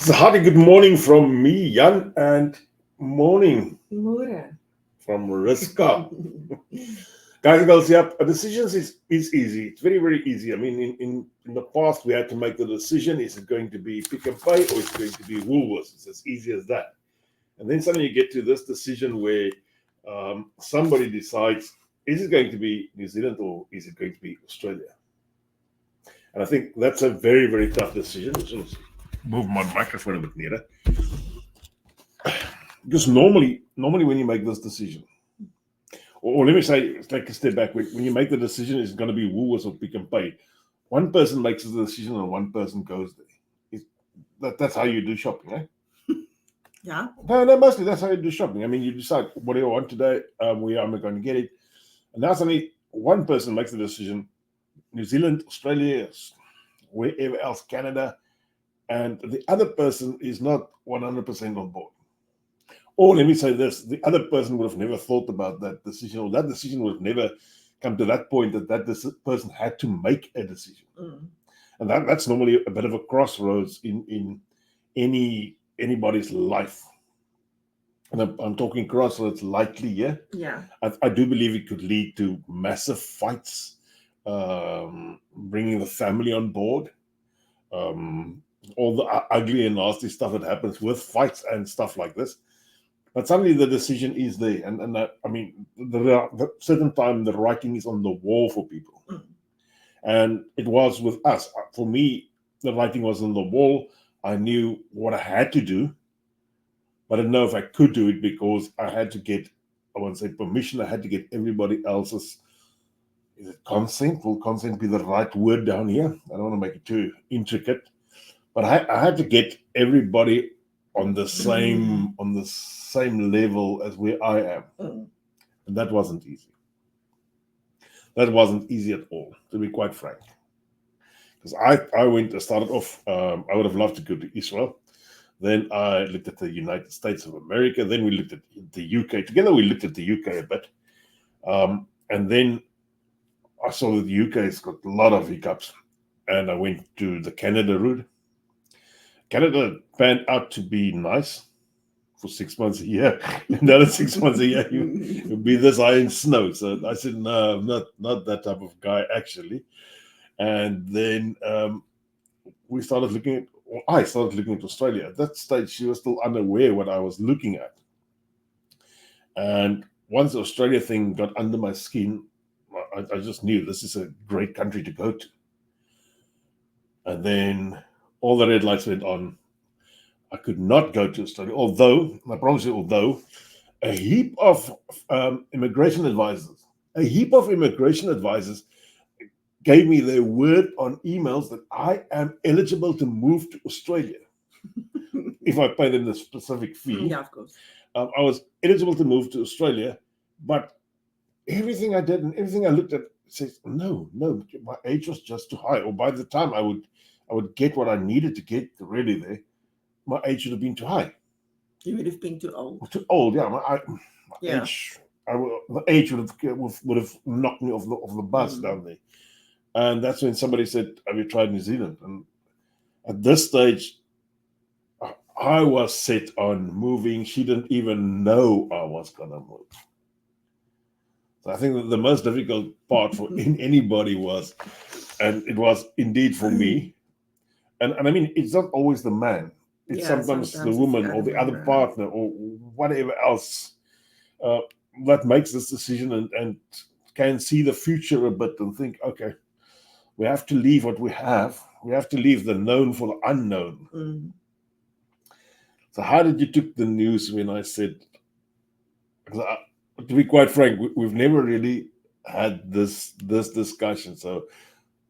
So hearty good morning from me, Jan, and morning Môre. from Mariska. Guys and girls, yep, a decision is easy. It's very, very easy. I mean, in the past, we had to make the decision, is it going to be Pick and Pay or is it going to be Woolworths? It's as easy as that. And then suddenly you get to this decision where somebody decides, is it going to be New Zealand or is it going to be Australia? And I think that's a very, very tough decision. Just move my microphone a bit nearer. Because normally when you make this decision, or let me say, take a step back. When you make the decision, it's going to be Woolworths or Pick and Pay. One person makes the decision and one person goes there. That's how you do shopping, eh? Yeah. No, mostly that's how you do shopping. I mean, you decide, what do I want today? Where am I going to get it? And now suddenly one person makes the decision, New Zealand, Australia, wherever else, Canada, and the other person is not 100% on board. Or let me say this, the other person would have never thought about that decision, or that decision would have never come to that point that this person had to make a decision. And that's normally a bit of a crossroads in anybody's life. And I'm talking crossroads lightly, yeah? Yeah. I do believe it could lead to massive fights, bringing the family on board, all the ugly and nasty stuff that happens with fights and stuff like this. But suddenly the decision is there. And I mean, the certain time the writing is on the wall for people. And it was with us. For me, the writing was on the wall. I knew what I had to do, but I didn't know if I could do it because I had to get, I won't say permission, I had to get everybody else's, is it consent? Will consent be the right word down here? I don't want to make it too intricate, but I had to get everybody on the same level as where I am. And that wasn't easy. That wasn't easy at all, to be quite frank. Because I started off, I would have loved to go to Israel. Then I looked at the United States of America. Then we looked at the UK. Together we looked at the UK a bit. And then I saw that the UK has got a lot of hiccups. And I went to the Canada route. Canada panned out to be nice for 6 months a year. Another 6 months a year, you'll be this high in snow. So I said, no, I'm not that type of guy, actually. And then I started looking at Australia. At that stage, she was still unaware what I was looking at. And once the Australia thing got under my skin, I just knew this is a great country to go to. And then all the red lights went on. I could not go to Australia, although a heap of immigration advisors gave me their word on emails that I am eligible to move to Australia if I pay them the specific fee. Yeah, of course. I was eligible to move to Australia, but everything I did and everything I looked at says no, my age was just too high. Or by the time I would get what I needed to get really there, my age should have been too high. You would have been too old. Too old, yeah. My age, the age would have knocked me off the bus down there. And that's when somebody said, have you tried New Zealand? And at this stage, I was set on moving. She didn't even know I was going to move. So I think that the most difficult part for anybody was, and it was indeed for me, and I mean, it's not always the man. It's sometimes the woman or the other partner or whatever else that makes this decision and can see the future a bit and think, okay, we have to leave what we have. We have to leave the known for the unknown. So how did you take the news when I said, to be quite frank, we've never really had this discussion. So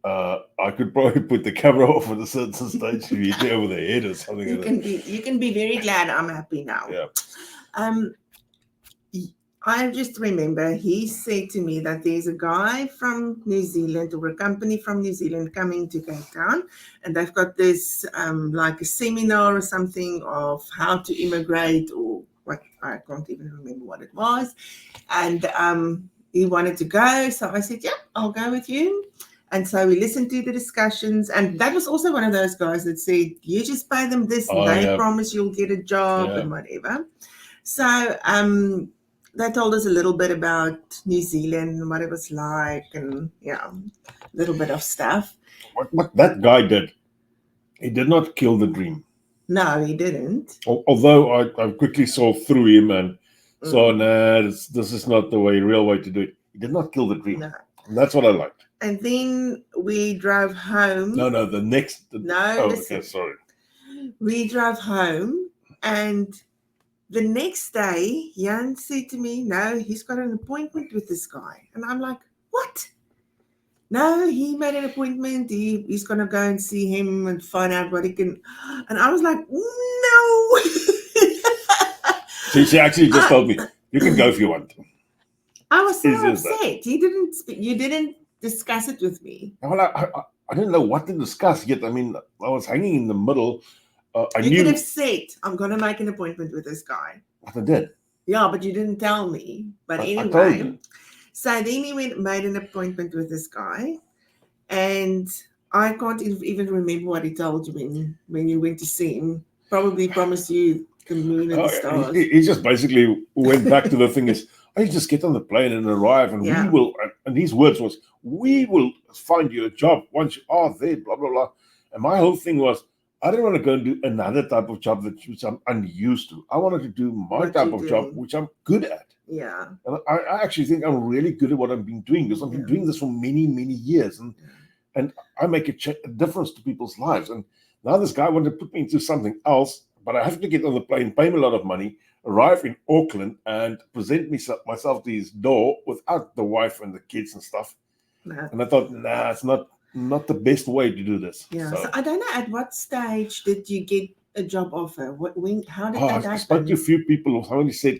I could probably put the camera off at a certain stage if you hit over the head or something. You can be very glad I'm happy now. Yeah. I just remember he said to me that there's a guy from New Zealand or a company from New Zealand coming to Cape Town, and they've got this like a seminar or something of how to immigrate or what, I can't even remember what it was. And he wanted to go, so I said, yeah, I'll go with you. And so we listened to the discussions, and that was also one of those guys that said, "You just pay them this, and they promise you'll get a job and whatever." So they told us a little bit about New Zealand and what it was like, and a little bit of stuff. What that guy did, he did not kill the dream. No, he didn't. Although I quickly saw through him and saw, this is not the real way to do it. He did not kill the dream. No. And that's what I liked. And then we drove home. No, the next. Listen. Okay, sorry. We drove home, and the next day, Jan said to me, "No, he's got an appointment with this guy." And I'm like, "What?" "No, he made an appointment. He's going to go and see him and find out what he can." And I was like, "No." She actually just told me, "You can go if you want to." I was so upset. You didn't discuss it with me. Well, I didn't know what to discuss yet. I mean, I was hanging in the middle. You could have said, "I'm going to make an appointment with this guy." What I did. Yeah, but you didn't tell me. But anyway. I told you. So then he made an appointment with this guy, and I can't even remember what he told you when you went to see him. Probably promised you the moon and the stars. He just basically went back to the thing is, "I just get on the plane and arrive, and we will." And his words was, "We will find you a job once you are there." Blah blah blah. And my whole thing was, I didn't want to go and do another type of job which I'm unused to. I wanted to do my type of job which I'm good at. Yeah. And I actually think I'm really good at what I've been doing because I've been doing this for many, many years. And I make a difference to people's lives. And now this guy wanted to put me into something else, but I have to get on the plane, pay him a lot of money, arrive in Auckland, and present myself to his door without the wife and the kids and stuff. No. And I thought, it's not the best way to do this. Yeah. So I don't know, at what stage did you get a job offer? How did that happen? I spoke to a few people. Somebody said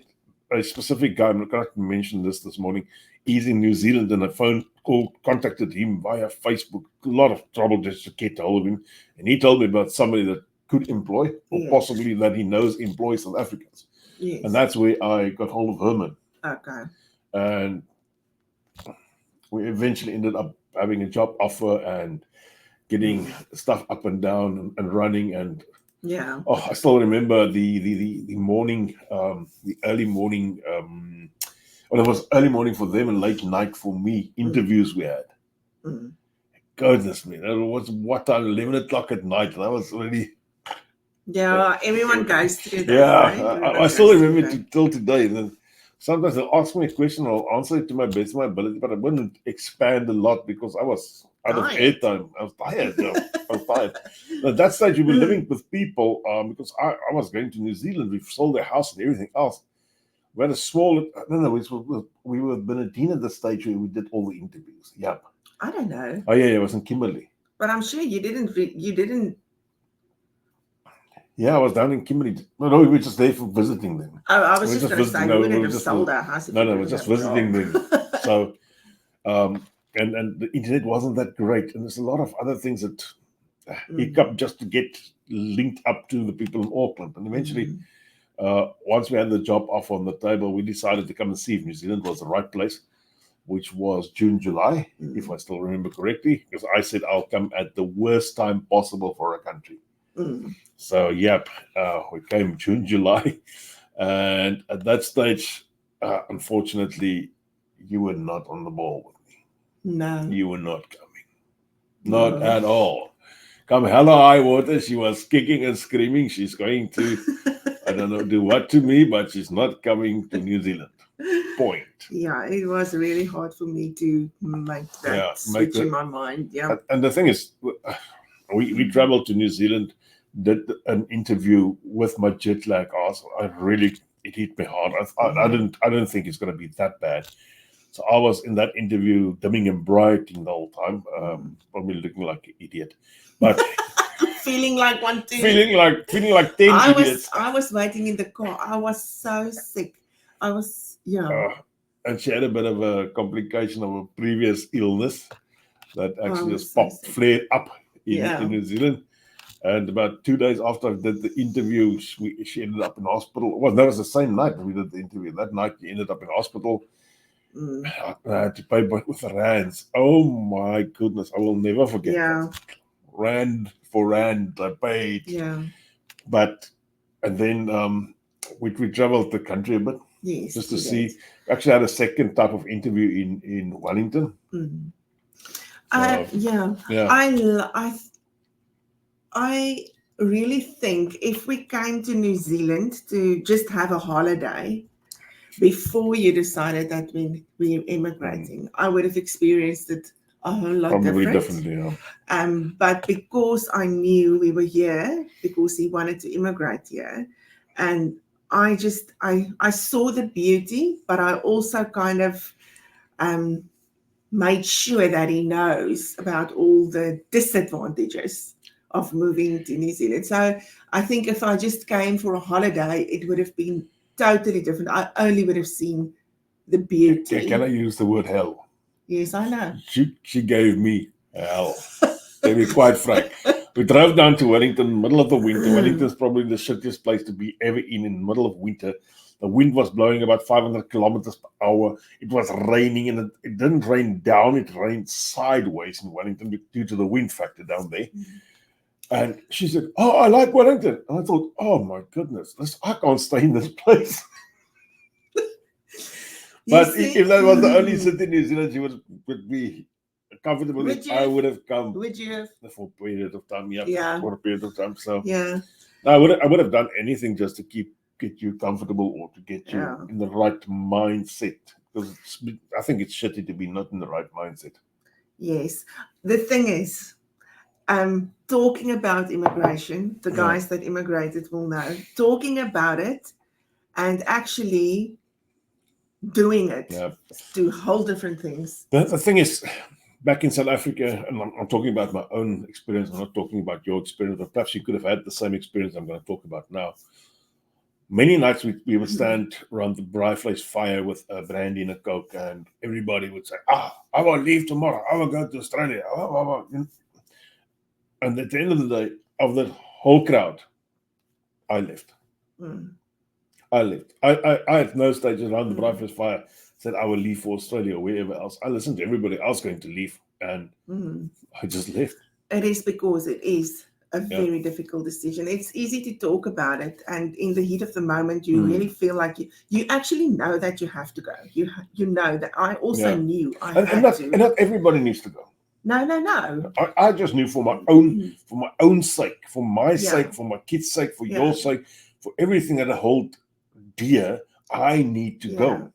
a specific guy, I'm not going to mention this morning, he's in New Zealand, and a phone call contacted him via Facebook. A lot of trouble just to get hold of him. And he told me about somebody that could employ, or possibly that he knows employs South Africans. Yes. And that's where I got hold of Herman. Okay. And we eventually ended up having a job offer and getting stuff up and down and running. And I still remember the morning, the early morning. Well, it was early morning for them and late night for me. Interviews we had. Goodness me, that was what time? 11 o'clock at night. That was really. Yeah, everyone goes through that. Yeah, right? I still remember till today. And then sometimes they'll ask me a question, I'll answer it to my best of my ability, but I wouldn't expand a lot because I was out of airtime. I was tired. I was tired. At that stage, we were living with people because I was going to New Zealand. We sold their house and everything else. We had a small. We were at Benedine at the stage where we did all the interviews. Yeah. I don't know. Oh yeah, it was in Kimberley. But I'm sure you didn't. Yeah, I was down in Kimberley. No, we were just there for visiting them. Oh, I was just going to say we wouldn't have sold our house. No, we were just visiting them. So, and the internet wasn't that great, and there's a lot of other things that hiccup just to get linked up to the people in Auckland. And eventually, once we had the job offer on the table, we decided to come and see if New Zealand was the right place, which was June, July, if I still remember correctly, because I said I'll come at the worst time possible for a country. So, we came June, July, and at that stage, unfortunately, you were not on the ball with me. No. You were not coming. Not at all. Come hell or high water, she was kicking and screaming. She's going to, I don't know, do what to me, but she's not coming to New Zealand. Point. Yeah, it was really hard for me to make that switch in my mind. Yeah. And the thing is, we traveled to New Zealand, did an interview with my jet lag. Also, it hit me hard. I didn't think it's going to be that bad. So I was in that interview dimming and brighting the whole time, probably looking like an idiot, but feeling like one too. Feeling like 10 idiots. I was waiting in the car. I was so sick. I was and she had a bit of a complication of a previous illness that actually flared up in New Zealand. And about 2 days after I did the interview, she ended up in hospital. Well, that was the same night we did the interview. That night, she ended up in hospital. I had to pay with the rands. Oh my goodness, I will never forget Yeah. that. Rand for rand, I paid. Yeah. But and then we traveled the country a bit Yes. just to you see. did. Actually, had a second type of interview in Wellington. So Yeah. yeah, I really think if we came to New Zealand to just have a holiday before you decided that we're immigrating, I would have experienced it a whole lot probably different. differently. Yeah. But because I knew we were here, because he wanted to immigrate here, and I saw the beauty, but I also kind of um, made sure that he knows about all the disadvantages of moving to New Zealand. So I think if I just came for a holiday, it would have been totally different. I only would have seen the beauty. Can I use the word hell? Yes, I know. She gave me hell. To be quite frank. We drove down to Wellington, middle of the winter. Wellington's probably the shittiest place to be ever in the middle of winter. The wind was blowing about 500 kilometers per hour. It was raining, and it didn't rain down, it rained sideways in Wellington due to the wind factor down there. And she said, "Oh, I like Wellington." And I thought, "Oh my goodness, I can't stay in this place." But if that was the only city in New Zealand she would be comfortable in, I would have come. Would you have? For a period of time, Yeah. For a period of time. So Yeah. I would have done anything just to get you comfortable or to get you in the right mindset. Because I think it's shitty to be not in the right mindset. Yes. The thing is, talking about immigration, the guys that immigrated will know, talking about it and actually doing it, do whole different things. The thing is, back in South Africa, and I'm talking about my own experience, I'm not talking about your experience, but perhaps you could have had the same experience I'm going to talk about now. Many nights we would stand around the Braaivleis fire with a brandy and a Coke, and everybody would say, I will leave tomorrow, I will go to Australia. And at the end of the day, of the whole crowd, I left. I left. I at no stage around the Braaivleis fire said I will leave for Australia or wherever else. I listened to everybody else going to leave, and I just left. It is because it is a very difficult decision. It's easy to talk about it, and in the heat of the moment, you really feel like you actually know that you have to go. You know that I also knew I had to. And not everybody needs to go. No. I just knew for my own sake, for my sake, for my kids' sake, for your sake, for everything that I hold dear, I need to go.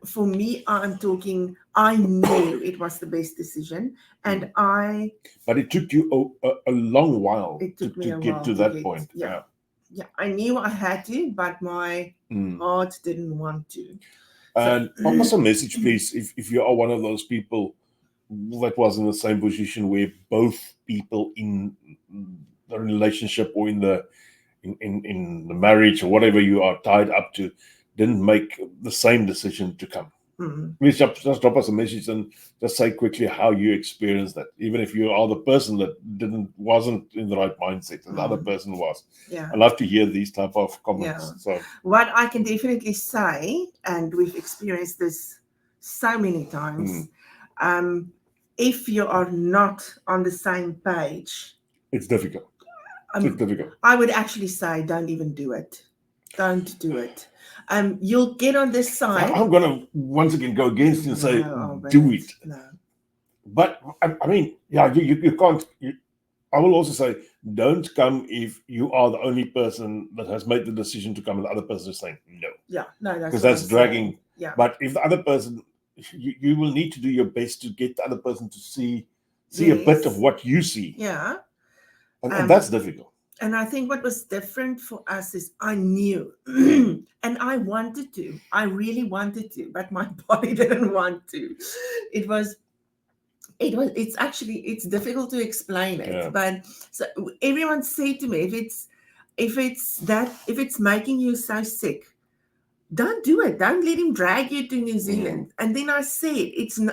For me, I'm talking, I knew it was the best decision, and But it took you a long while to get to that point. Yeah, I knew I had to, but my heart didn't want to. And pop us a message, please, if you are one of those people that was in the same position where both people in the relationship or in the marriage or whatever you are tied up to didn't make the same decision to come. Please just drop us a message and just say quickly how you experienced that, even if you are the person that wasn't in the right mindset and the other person was. I'd love to hear these type of comments. So what I can definitely say, and we've experienced this so many times, if you are not on the same page, it's difficult. It's difficult. I would actually say don't even do it. Don't do it. You'll get on this side. I'm going to once again go against you and say, do it. No. But I mean, you can't. I will also say, don't come if you are the only person that has made the decision to come and the other person is saying no. Yeah, no, because that's dragging. Yeah. But if the other person, you will need to do your best to get the other person to see a bit of what you see. Yeah. And that's difficult. And I think what was different for us is I knew and I wanted to. I really wanted to, but my body didn't want to. It's difficult to explain it. But so everyone said to me, if it's making you so sick, don't do it. Don't let him drag you to New Zealand. And then I said,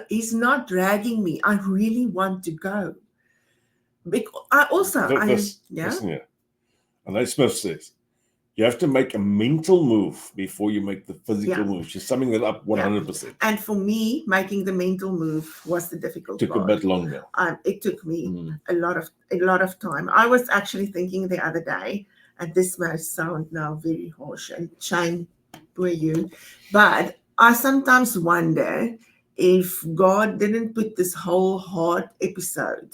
he's not dragging me. I really want to go. Because I also, Listen here. And Smith says, You have to make a mental move before you make the physical Yeah. move. She's summing that up 100%. And for me, making the mental move was the difficult Took part. a bit longer. It took me a lot of time. I was actually thinking the other day, and this may sound now very harsh, and shame for you, but I sometimes wonder if God didn't put this whole hard episode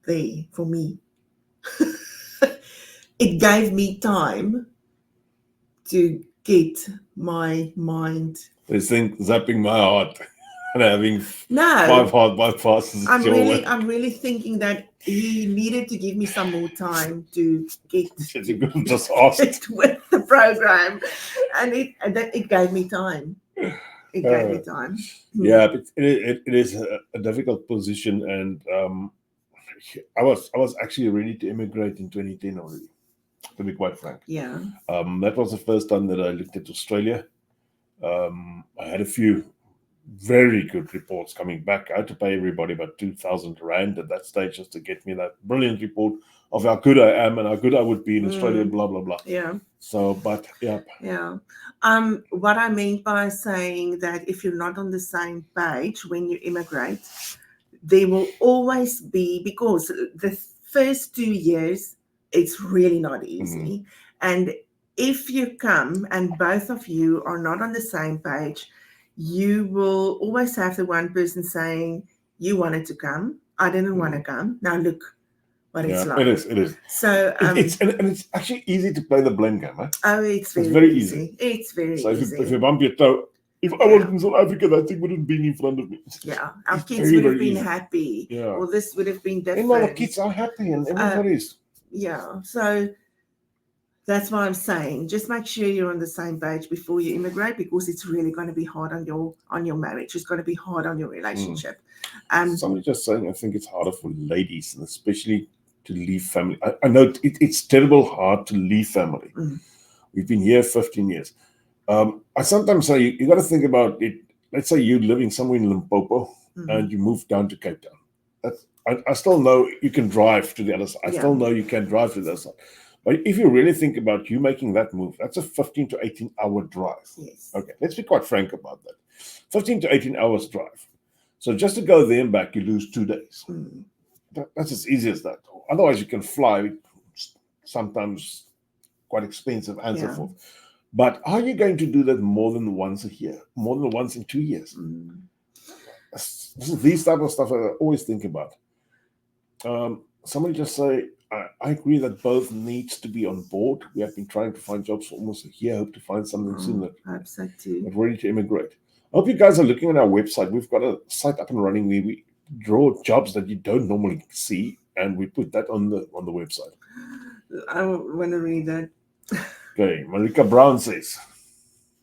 there for me. It gave me time to get my mind. They think zapping my heart and having No, 5 heart bypasses. I'm really thinking that he needed to give me some more time to get just asked with the program, and it gave me time. It gave me time. Yeah, but it is a difficult position, and I was actually ready to immigrate in 2010 already, to be quite frank. Yeah. That was the first time that I looked at Australia. I had a few very good reports coming back. I had to pay everybody about 2,000 rand at that stage just to get me that brilliant report of how good I am and how good I would be in Australia, blah, blah, blah. Yeah. So, but yeah. Yeah. What I mean by saying that if you're not on the same page when you immigrate, there will always be, because the first 2 years, it's really not easy. And if you come and both of you are not on the same page, you will always have the one person saying, you wanted to come, I didn't want to come. Now look what it's like. It is. So it's actually easy to play the blame game, eh? Oh, it's very easy. It's very easy. So if you bump your toe, if I was in South Africa, that thing would have been in front of me. Yeah, our kids would have been happy. Yeah. Or this would have been different. And our kids are happy and everybody is. Yeah, so that's why I'm saying, just make sure you're on the same page before you immigrate, because it's really going to be hard on your marriage. It's going to be hard on your relationship. Somebody just saying, I think it's harder for ladies, and especially to leave family. I know it's terrible hard to leave family. We've been here 15 years. I sometimes say you got to think about it. Let's say you're living somewhere in Limpopo and you move down to Cape Town. I still know you can drive to the other side. I still know you can drive to the other side. But if you really think about you making that move, that's a 15 to 18 hour drive. Yes. Okay, let's be quite frank about that. 15 to 18 hours drive. So just to go there and back, you lose 2 days. That's as easy as that. Otherwise, you can fly, sometimes quite expensive and so forth. But are you going to do that more than once a year, more than once in 2 years? These type of stuff I always think about. Somebody just say, I agree that both needs to be on board. We have been trying to find jobs for almost a year. Hope to find something soon. That ready to immigrate. I hope you guys are looking at our website. We've got a site up and running where we draw jobs that you don't normally see, and we put that on the website. I want to read that. Okay, Mariska Brown says.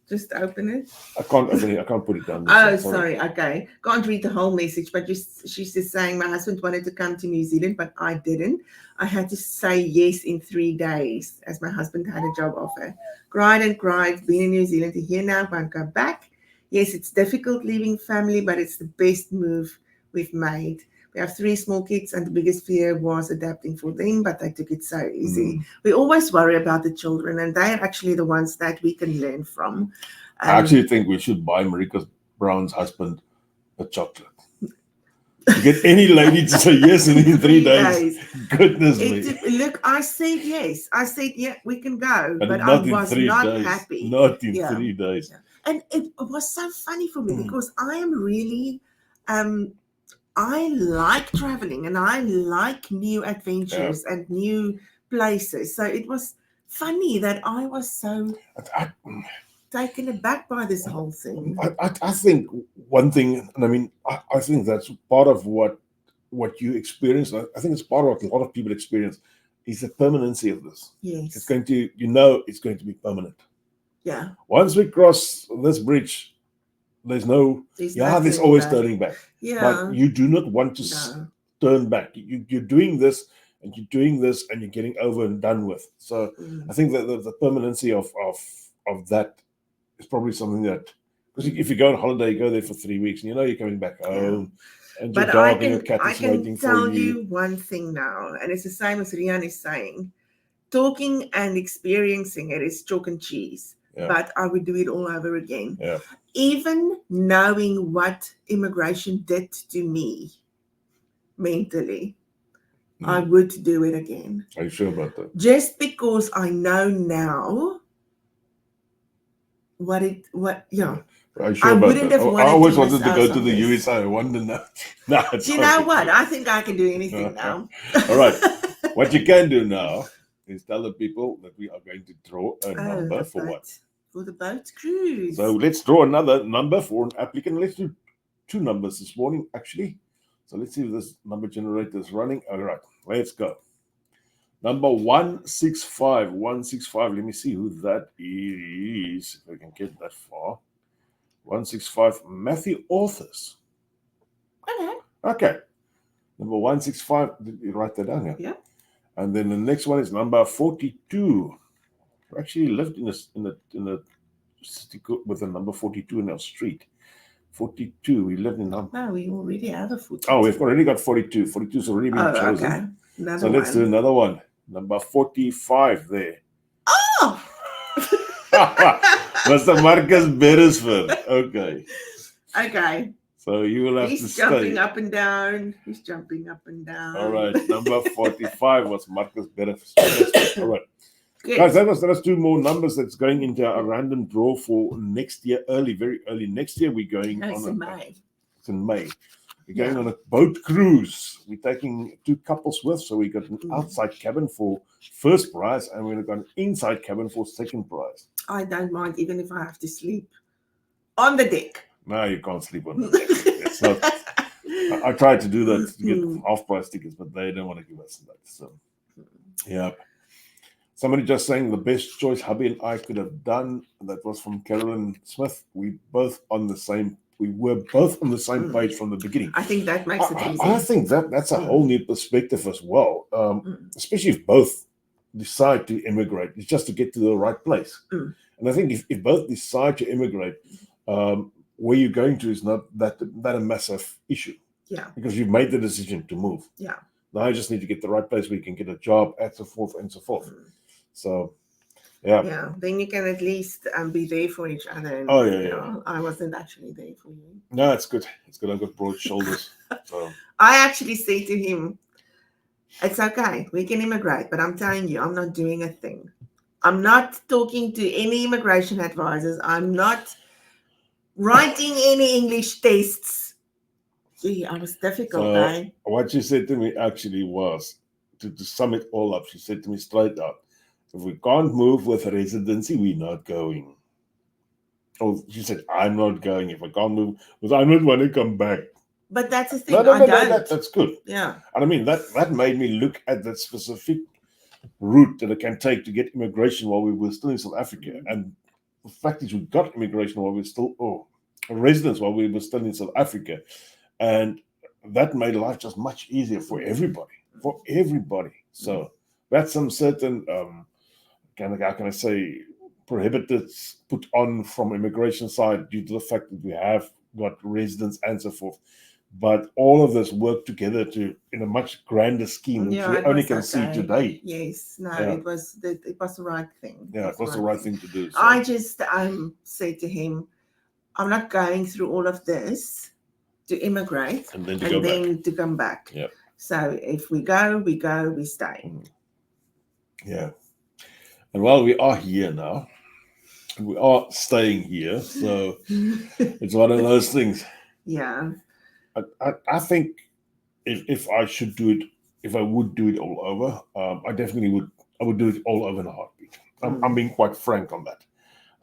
Just open it. I can't open it. I can't put it down. Oh, sorry. Okay. Can't read the whole message, but she's just saying my husband wanted to come to New Zealand, but I didn't. I had to say yes in 3 days as my husband had a job offer. Cried and cried. Been in New Zealand to here now. Won't go back. Yes, it's difficult leaving family, but it's the best move we've made. We have 3 small kids, and the biggest fear was adapting for them, but they took it so easy. We always worry about the children, and they're actually the ones that we can learn from. I actually think we should buy Mariska Brown's husband a chocolate. You get any lady to say yes in 3 days. Goodness me. Look, I said yes. I said, yeah, we can go. But I was not happy. Not in 3 days. Yeah. And it was so funny for me because I am really... I like traveling and I like new adventures and new places. So it was funny that I was so taken aback by this whole thing. I think one thing, and I mean, I think that's part of what you experience. I think it's part of what a lot of people experience is the permanency of this. Yes. It's going to, it's going to be permanent. Yeah. Once we cross this bridge, there's always turning back. Yeah. But you do not want to turn back. You're doing this and you're doing this and you're getting over and done with. So I think that the permanency of that is probably something that, because if you go on holiday, you go there for 3 weeks and you're coming back home and your dog and your cat is waiting for you. I can tell you one thing now, and it's the same as Rian is saying. talking and experiencing it is chalk and cheese. Yeah. But I would do it all over again. Yeah. Even knowing what immigration did to me mentally, I would do it again. Are you sure about that? Just because I know now yeah. Are you sure I about wouldn't that? have I always wanted to wanted to miss go out to on the this. USA. I wonder now. No, Do you know what? I think I can do anything now. All right. What you can do now is tell the people that we are going to draw a number the for boat, what? For the boat cruise. So let's draw another number for an applicant. Let's do 2 numbers this morning, actually. So let's see if this number generator is running. All right, let's go. Number 165. 165. Let me see who that is. If I can get that far. 165. Matthew Authors. Okay. Number 165. Did you write that down here? Yeah. And then the next one is number 42. We actually lived in a city with a number 42 in our street. 42. We lived in No, we already have a 42. Oh, we've already got 42. 42 has already been chosen. Okay. Another so let's do another one. Number 45 there. Oh! Mr. Marcus Beresford. Okay. Okay. So you will have to He's stay. jumping up and down. He's jumping up and down. All right. Number 45 was Marcus Beresford. All right. Good. Guys, that was 2 more numbers that's going into a random draw for next year, very early next year. We're going No, it's on in May. It's in May. We're going on a boat cruise. We're taking 2 couples with, so we got an outside cabin for first prize, and we've got an inside cabin for second prize. I don't mind even if I have to sleep on the deck. No, you can't sleep on the deck. It's not. I tried to do that to get half-price tickets, but they don't want to give us that. So, yeah. Somebody just saying the best choice hubby and I could have done. That was from Carolyn Smith. We were both on the same page from the beginning. I think that makes it easy. I think that's a whole new perspective as well, especially if both decide to immigrate. It's just to get to the right place. And I think if both decide to immigrate, where you're going to is not that a massive issue. Yeah. Because you've made the decision to move. Yeah. Now you just need to get the right place where you can get a job, and so forth and so forth. So, yeah. Yeah, then you can at least be there for each other. And, yeah. I wasn't actually there for you. No, it's good. It's good. I've got broad shoulders. So. I actually say to him, it's okay. We can immigrate, but I'm telling you, I'm not doing a thing. I'm not talking to any immigration advisors. I'm not writing any English tests. Gee, I was difficult, eh? What she said to me actually was, to sum it all up, she said to me straight out, if we can't move with residency, we're not going. Oh, she said, I'm not going if I can't move, because I don't want to come back. But that's the thing. No, that's good. Yeah. And I mean, that made me look at that specific route that I can take to get immigration while we were still in South Africa. And the fact is, we got immigration while we were still, residence while we were still in South Africa. And that made life just much easier for everybody. So that's some certain, how can I say, prohibitives put on from immigration side due to the fact that we have got residents and so forth. But all of this work together in a much grander scheme, which we only can see today. Yes, no, it was the right thing. Yeah, it was the right thing to do. So. I just said to him, I'm not going through all of this to immigrate and then to come back. Yeah. So if we go, we stay. Yeah. And while we are here now, we are staying here, so it's one of those things. Yeah. I think if I should do it, if I would do it all over, I definitely would. I would do it all over in a heartbeat. I'm being quite frank on that.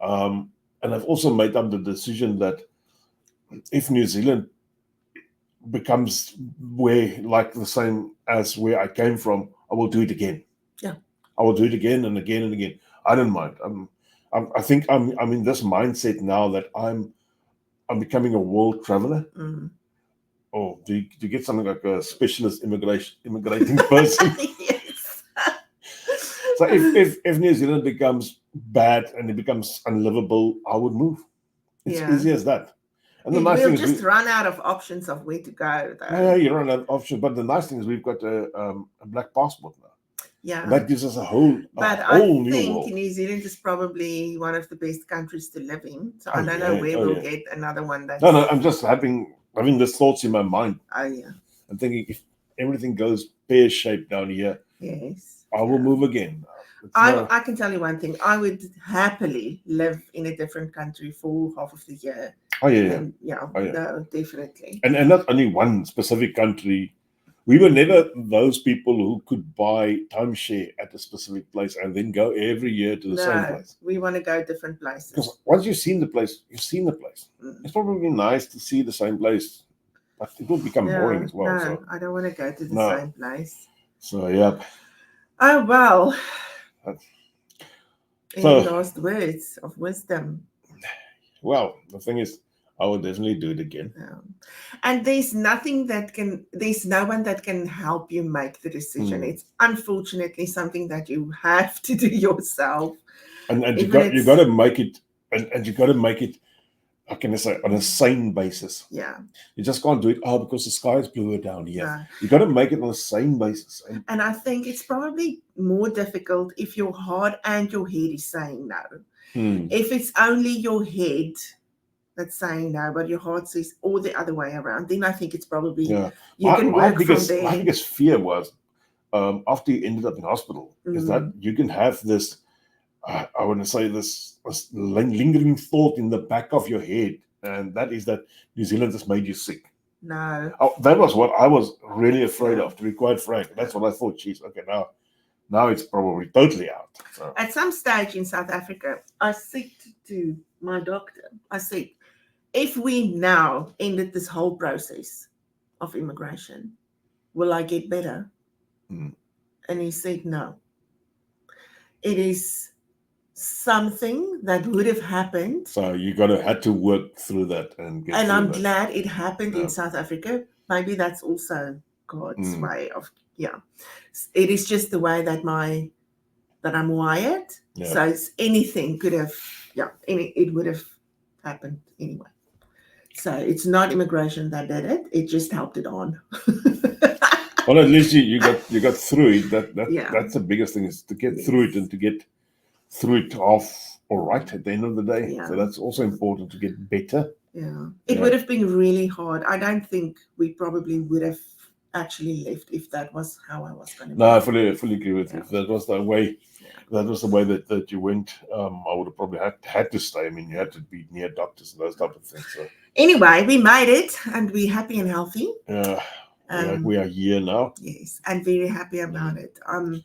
And I've also made up the decision that if New Zealand becomes the same as where I came from, I will do it again. Yeah. I will do it again and again and again. I don't mind. I think I'm in this mindset now that I'm becoming a world traveler. Or do you get something like a specialist immigrating person? Yes. So if New Zealand becomes bad and it becomes unlivable, I would move. It's easy as that. And the nice thing is we run out of options of where to go. Yeah, you run out of options. But the nice thing is we've got a black passport now. Yeah. That gives us a whole But I new think world. New Zealand is probably one of the best countries to live in. So I Oh, don't know yeah. where Oh, we'll yeah. get another one that's. No, I'm just having these thoughts in my mind. Oh, yeah. I'm thinking if everything goes pear-shaped down here, Yes. I will Yeah. move again. It's not- I can tell you one thing. I would happily live in a different country for half of the year. Oh, yeah, yeah. And yeah, Oh, yeah. no, definitely. And not only one specific country. We were never those people who could buy timeshare at a specific place and then go every year to the same No, place. we want to go different places. Because once you've seen the place, you've seen the place. Mm. It's probably nice to see the same place, but it will become boring as well. No, So I don't want to go to the No. same place. So yeah. Oh, well. Any So- last words of wisdom? Well, the thing is, I will definitely do it again. And there's no one that can help you make the decision. Mm. It's unfortunately something that you have to do yourself. And you Even got to make it, and you got to make it. How can I say, on a sane basis? Yeah. You just can't do it. Oh, because the sky is bluer down here. No. You got to make it on a sane basis. And I think it's probably more difficult if your heart and your head is saying no. If it's only your head that's saying no, but your heart says all the other way around, then I think it's probably you can work from there. My biggest fear was after you ended up in hospital is that you can have this. I want to say this lingering thought in the back of your head, and that is that New Zealand has made you sick. No. That was what I was really afraid of, to be quite frank. That's what I thought. Geez, okay, now it's probably totally out. So. At some stage in South Africa, I said to my doctor, I said, if we now ended this whole process of immigration, will I get better? And he said, no. It is something that would have happened. So you had to work through that and get. And through I'm that. glad it happened in South Africa. Maybe that's also God's way of It is just the way that I'm wired. Yeah. So anything could have it would have happened anyway. So it's not immigration that did it. It just helped it on. Well, at least you got through it. That's the biggest thing, is to get through it and to get through it off all right at the end of the day. Yeah. So that's also important, to get better. Yeah. It would have been really hard. I don't think we probably would have actually left if that was how I was going to. No, I fully agree with you. If that was the way, that you went, I would have probably had to stay. I mean, you had to be near doctors and those type of things. So anyway, we made it, and we're happy and healthy. Yeah. We are here now. Yes, and very happy about it. And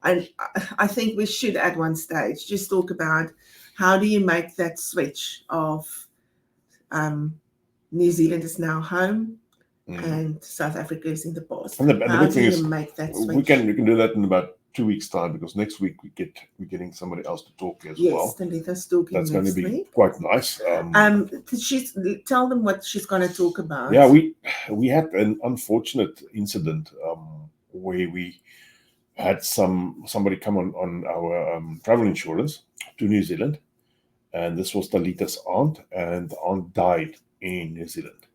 I think we should at one stage just talk about how do you make that switch of New Zealand is now home and South Africa is in the past. And the good thing is, make that switch? we can do that in about 2 weeks' time, because next week we're getting somebody else to talk as well. Yes, Talitha's talking. That's going to be week. quite nice. Tell them what she's going to talk about. Yeah, we had an unfortunate incident where we had somebody come on our travel insurance to New Zealand, and this was Talitha's aunt, and the aunt died in New Zealand.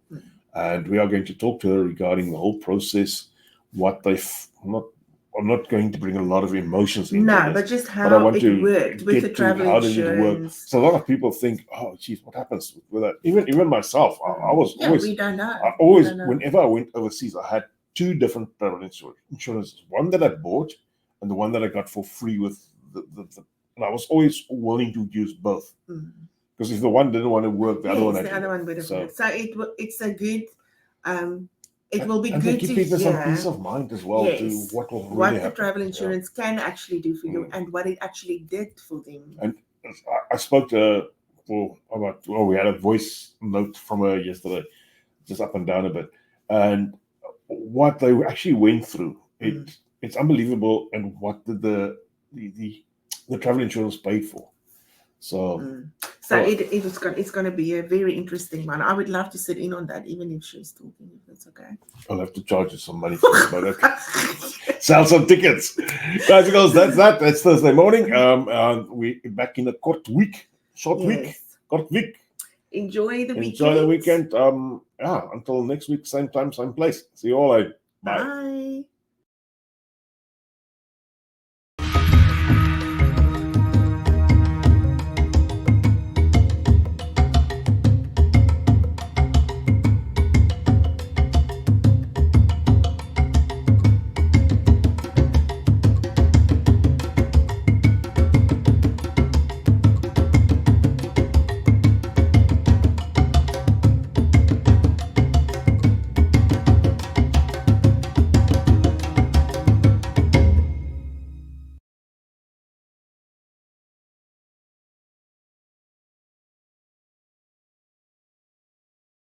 And we are going to talk to her regarding the whole process, what I'm not going to bring a lot of emotions into this, but just how I want it to worked with the travel how insurance. did it work? So a lot of people think, oh, geez, what happens with that? Even myself, I was always. We don't know. I always, whenever I went overseas, I had two different travel insurances. One that I bought, and the one that I got for free with the and I was always willing to use both. Because if the one didn't want to work, the other one had the other one would have worked. So it's a good. It will be and good to to give people hear some peace of mind as well, to what will really what happen. the travel insurance can actually do for you and what it actually did for them. And I spoke to her we had a voice note from her yesterday, just up and down a bit, and what they actually went through. It's unbelievable, and what did the travel insurance paid for. So it's going to be a very interesting one. I would love to sit in on that, even if she's talking, if that's okay. I'll have to charge you some money for it, but okay. Sell some tickets. Guys and girls, that's Thursday morning. We're back in a short week. Enjoy the weekend. Enjoy the weekend. Until next week, same time, same place. See you all later. Bye. Bye.